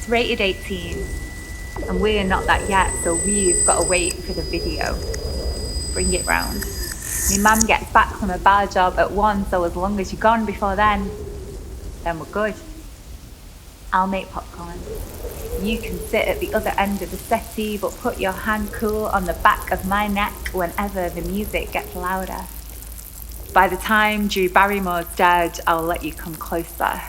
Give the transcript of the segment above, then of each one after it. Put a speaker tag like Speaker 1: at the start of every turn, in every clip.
Speaker 1: It's rated 18, and we're not that yet, so we've got to wait for the video. Bring it round. My mum gets back from a bar job at 1, so as long as you're gone before then we're good. I'll make popcorn. You can sit at the other end of the settee, but put your hand cool on the back of my neck whenever the music gets louder. By the time Drew Barrymore's dead, I'll let you come closer.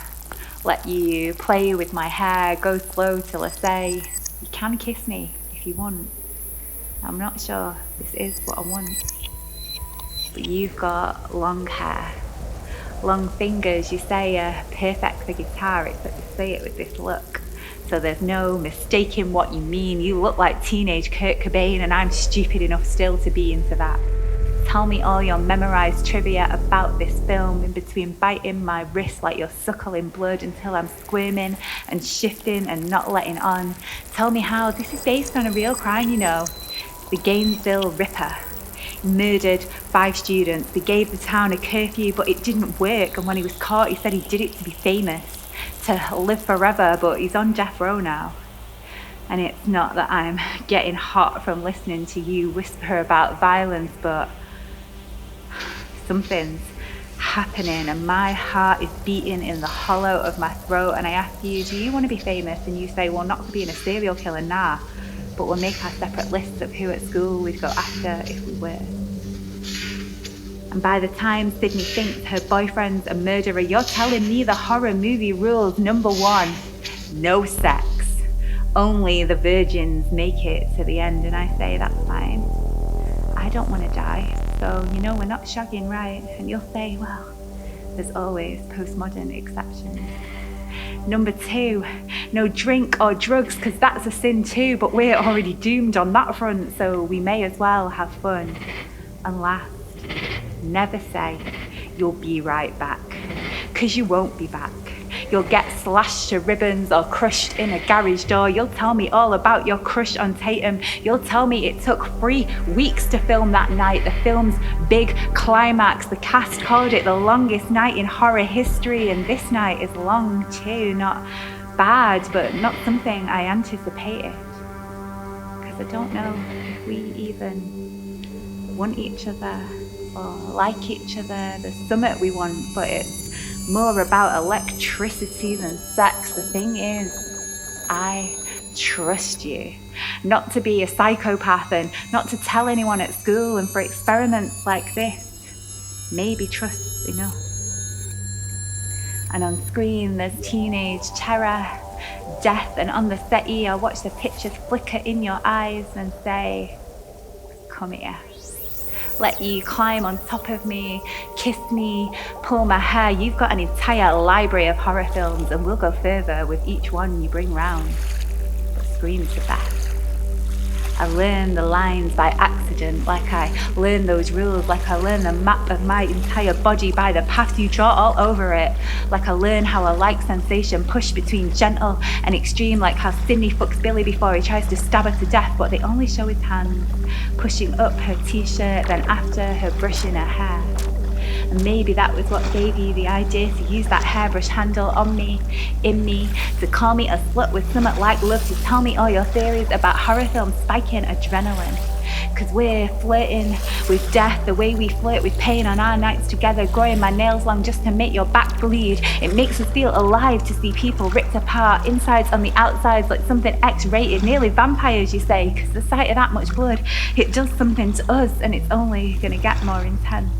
Speaker 1: Let you play with my hair, go slow till I say, you can kiss me if you want. I'm not sure this is what I want. But you've got long hair, long fingers. You say are perfect for guitar, except you say it with this look. So there's no mistaking what you mean. You look like teenage Kurt Cobain, and I'm stupid enough still to be into that. Tell me all your memorized trivia about this film, in between biting my wrist like you're suckling blood until I'm squirming and shifting and not letting on. Tell me how this is based on a real crime, you know. The Gainesville Ripper. He murdered 5 students. They gave the town a curfew, but it didn't work. And when he was caught, he said he did it to be famous, to live forever, but he's on death row now. And it's not that I'm getting hot from listening to you whisper about violence, but something's happening and my heart is beating in the hollow of my throat. And I ask you, do you want to be famous? And you say, well, not for being a serial killer, nah, but we'll make our separate lists of who at school we'd go after if we were. And by the time Sydney thinks her boyfriend's a murderer, you're telling me the horror movie rules. Number 1, no sex. Only the virgins make it to the end. And I say, that's fine. I don't want to die. So, you know, we're not shagging, right? And you'll say, well, there's always postmodern exceptions. Number 2, no drink or drugs, because that's a sin too, but we're already doomed on that front, so we may as well have fun. And last, never say you'll be right back, because you won't be back. You'll get slashed to ribbons or crushed in a garage door. You'll tell me all about your crush on Tatum. You'll tell me it took 3 weeks to film that night, the film's big climax. The cast called it the longest night in horror history, and this night is long too. Not bad, but not something I anticipated. Because I don't know if we even want each other or like each other. There's something we want, but it's more about electricity than sex. The thing is, I trust you. Not to be a psychopath and not to tell anyone at school, and for experiments like this, maybe trust's enough. And on screen there's teenage terror, death, and on the settee I watch the pictures flicker in your eyes and say, come here. Let you climb on top of me, kiss me, pull my hair. You've got an entire library of horror films, and we'll go further with each one you bring round. But Scream's the best. I learn the lines by accident, like I learn those rules, like I learn the map of my entire body by the paths you draw all over it, like I learn how I like sensation pushed between gentle and extreme, like how Sydney fucks Billy before he tries to stab her to death, but they only show his hands, pushing up her t-shirt, then after her brushing her hair. And maybe that was what gave you the idea to use that hairbrush handle on me, in me, to call me a slut with something like love, to tell me all your theories about horror films spiking adrenaline. Because we're flirting with death the way we flirt with pain on our nights together, growing my nails long just to make your back bleed. It makes us feel alive to see people ripped apart, insides on the outsides, like something X-rated, nearly vampires, you say, because the sight of that much blood, it does something to us, and it's only going to get more intense.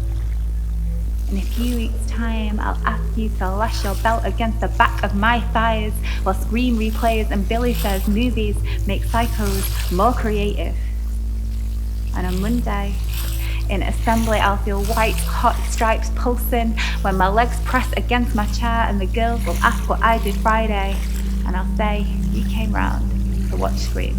Speaker 1: In a few weeks' time, I'll ask you to lash your belt against the back of my thighs while Scream replays and Billy says movies make psychos more creative. And on Monday, in assembly, I'll feel white, hot stripes pulsing when my legs press against my chair, and the girls will ask what I did Friday, and I'll say, you came round to watch Scream.